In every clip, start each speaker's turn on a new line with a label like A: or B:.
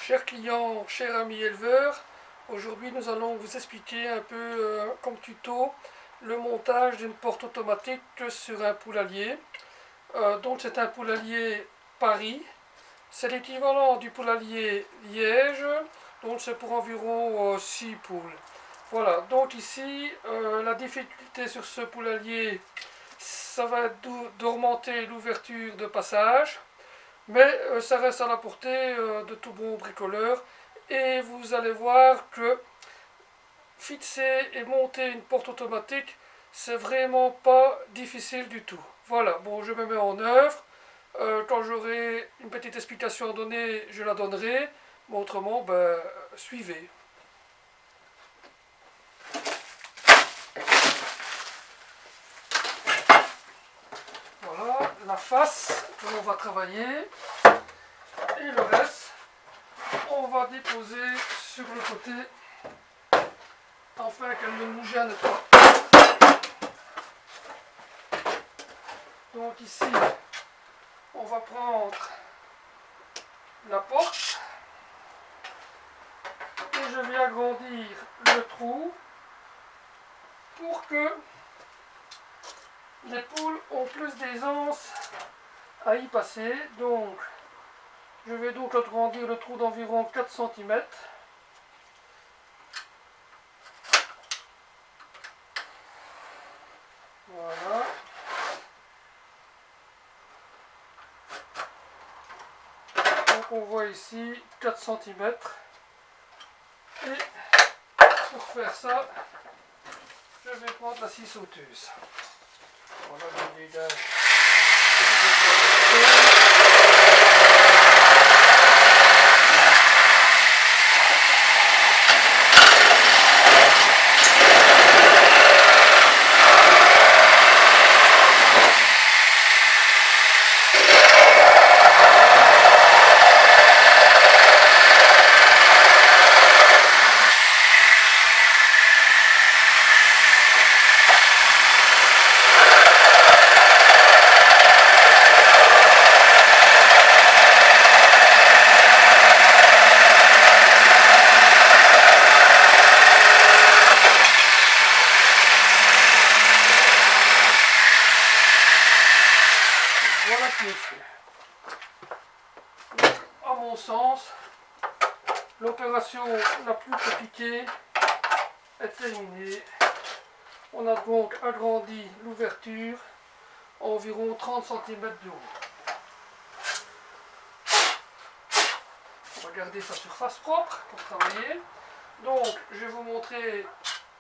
A: Chers clients, chers amis éleveurs, aujourd'hui nous allons vous expliquer un peu comme tuto le montage d'une porte automatique sur un poulailler. Donc c'est un poulailler Paris, c'est l'équivalent du poulailler Liège, donc c'est pour environ 6 poules. Voilà, donc ici la difficulté sur ce poulailler, ça va être d'augmenter l'ouverture de passage. Mais ça reste à la portée de tout bon bricoleur. Et vous allez voir que fixer et monter une porte automatique, c'est vraiment pas difficile du tout. Voilà, bon, je me mets en œuvre. Quand j'aurai une petite explication à donner, je la donnerai. Mais autrement, suivez. Voilà, la face que l'on va travailler. Et le reste, on va déposer sur le côté afin qu'elle ne nous gêne pas. Donc ici, on va prendre la porte et je vais agrandir le trou pour que les poules ont plus d'aisance à y passer. Donc je vais donc agrandir le trou d'environ 4 cm. Voilà. Donc on voit ici 4 cm. Et pour faire ça, je vais prendre la scie sauteuse. Voilà, je dégage. Voilà qui est fait. Donc, à mon sens, l'opération la plus compliquée est terminée. On a donc agrandi l'ouverture à environ 30 cm de haut. On va garder sa surface propre pour travailler. Donc, je vais vous montrer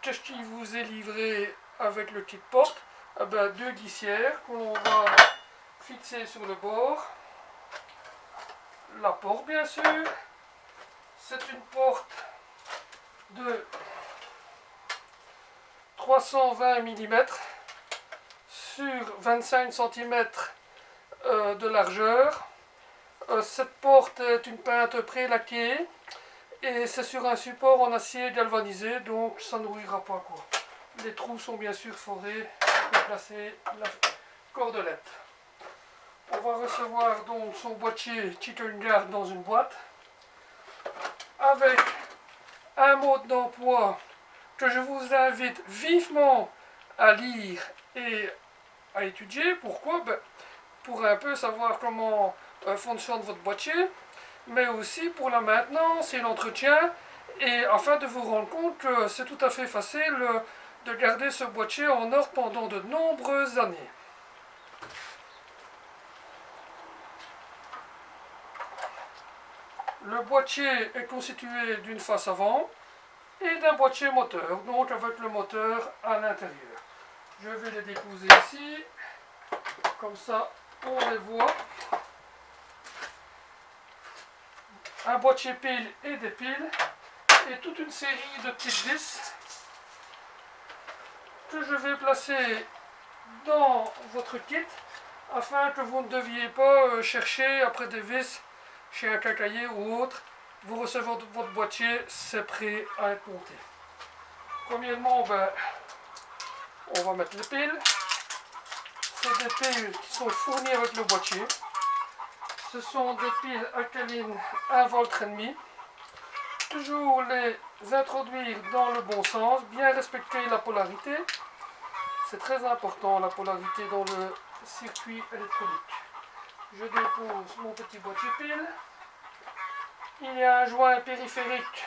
A: ce qui vous est livré avec le kit porte. Deux glissières que l'on va fixer sur le bord. La porte, bien sûr. C'est une porte de 320 mm sur 25 cm de largeur. Cette porte est une peintre pré-laquée et c'est sur un support en acier galvanisé, donc ça ne rouillera pas quoi. Les trous sont bien sûr forés pour placer la cordelette. On va recevoir donc son boîtier Chicken Guard dans une boîte avec un mode d'emploi que je vous invite vivement à lire et à étudier. Pourquoi? Pour un peu savoir comment fonctionne votre boîtier, mais aussi pour la maintenance et l'entretien, et afin de vous rendre compte que c'est tout à fait facile de garder ce boîtier en ordre pendant de nombreuses années. Le boîtier est constitué d'une face avant et d'un boîtier moteur, donc avec le moteur à l'intérieur. Je vais les déposer ici, comme ça on les voit. Un boîtier pile et des piles, et toute une série de petites vis que je vais placer dans votre kit afin que vous ne deviez pas chercher après des vis chez un quincaillier ou autre. Vous recevez votre boîtier, c'est prêt à être monté. Premièrement, on va mettre les piles. C'est des piles qui sont fournies avec le boîtier. Ce sont des piles alcalines 1,5 V. toujours les introduire dans le bon sens, bien respecter la polarité. C'est très important la polarité dans le circuit électronique. Je dépose mon petit boîtier pile. Il y a un joint périphérique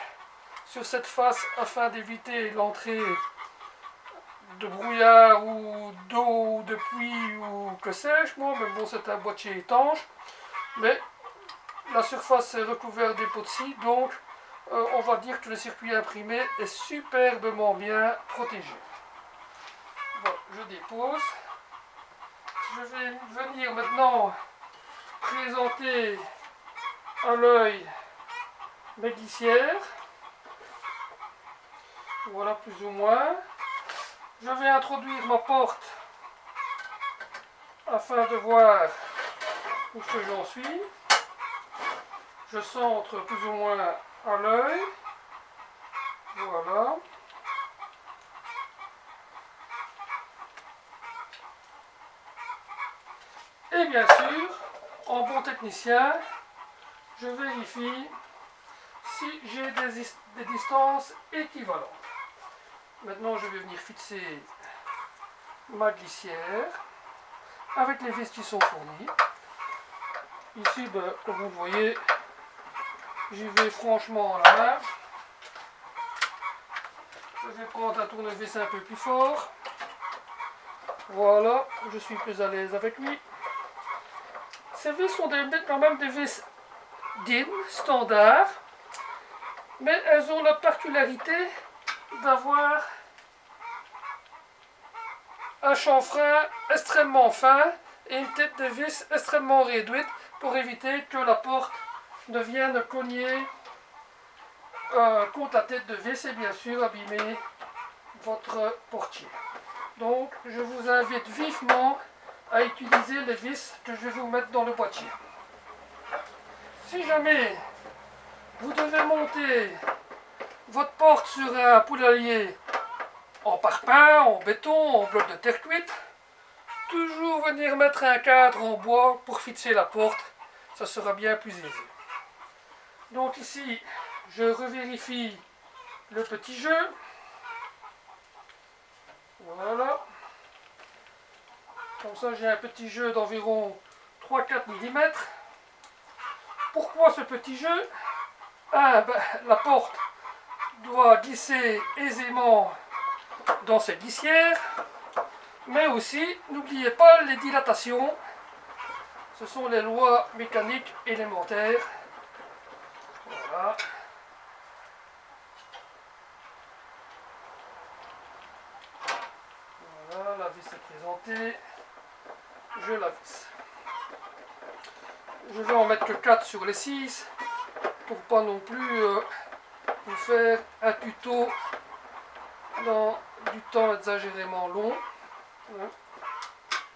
A: sur cette face afin d'éviter l'entrée de brouillard ou d'eau ou de pluie ou que sais-je moi, mais bon, c'est un boîtier étanche. Mais la surface est recouverte des pots de scie, donc on va dire que le circuit imprimé est superbement bien protégé. Bon, je dépose. Je vais venir maintenant présenter à l'œil mes glissières. Voilà plus ou moins. Je vais introduire ma porte afin de voir où que j'en suis. Je centre plus ou moins à l'œil. Voilà. Et bien sûr, en bon technicien, je vérifie si j'ai des distances équivalentes. Maintenant, je vais venir fixer ma glissière avec les vis qui sont fournies. Ici, comme vous le voyez, j'y vais franchement à la main. Je vais prendre un tournevis un peu plus fort. Voilà, je suis plus à l'aise avec lui. Ces vis sont quand même des vis DIN, standard, mais elles ont la particularité d'avoir un chanfrein extrêmement fin et une tête de vis extrêmement réduite pour éviter que la porte ne vienne cogner contre la tête de vis et bien sûr abîmer votre portier. Donc je vous invite vivement à utiliser les vis que je vais vous mettre dans le boîtier. Si jamais vous devez monter votre porte sur un poulailler en parpaing, en béton, en bloc de terre cuite, toujours venir mettre un cadre en bois pour fixer la porte, ça sera bien plus aisé. Donc ici, je revérifie le petit jeu. Voilà. Comme ça, j'ai un petit jeu d'environ 3-4 mm. Pourquoi ce petit jeu? La porte doit glisser aisément dans cette glissière, mais aussi, n'oubliez pas les dilatations. Ce sont les lois mécaniques élémentaires. Voilà. Voilà, la vis est présentée. Je la visse. Je vais en mettre que 4 sur les 6 pour pas non plus vous faire un tuto dans du temps exagérément long.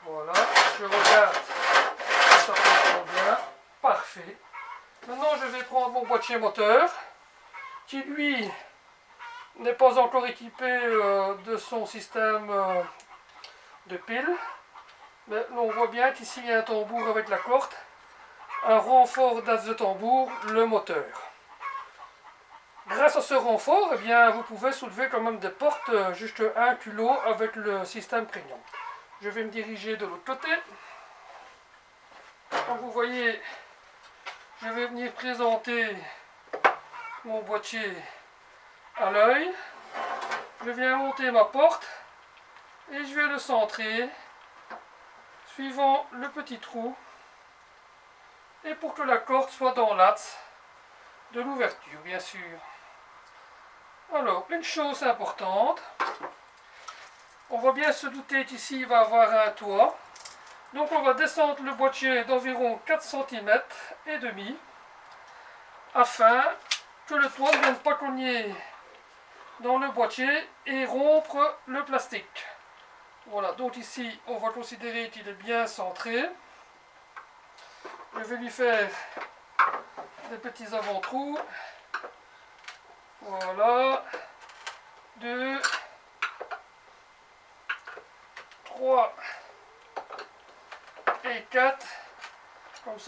A: Voilà, je regarde si ça fonctionne bien. Parfait. Maintenant je vais prendre mon boîtier moteur qui lui n'est pas encore équipé de son système de pile. Mais on voit bien qu'ici il y a un tambour avec la corde, un renfort d'axe de tambour, le moteur. Grâce à ce renfort, eh bien, vous pouvez soulever quand même des portes jusqu'à 1 kg avec le système Premium. Je vais me diriger de l'autre côté. Comme vous voyez, je vais venir présenter mon boîtier à l'œil. Je viens monter ma porte et je vais le centrer suivant le petit trou et pour que la corde soit dans l'axe de l'ouverture, bien sûr. Alors, une chose importante, on va bien se douter qu'ici il va y avoir un toit. Donc on va descendre le boîtier d'environ 4 cm et demi afin que le toit ne vienne pas cogner dans le boîtier et rompre le plastique. Voilà, donc ici on va considérer qu'il est bien centré. Je vais lui faire des petits avant-trous. Voilà. 2, 3 et 4. Comme ça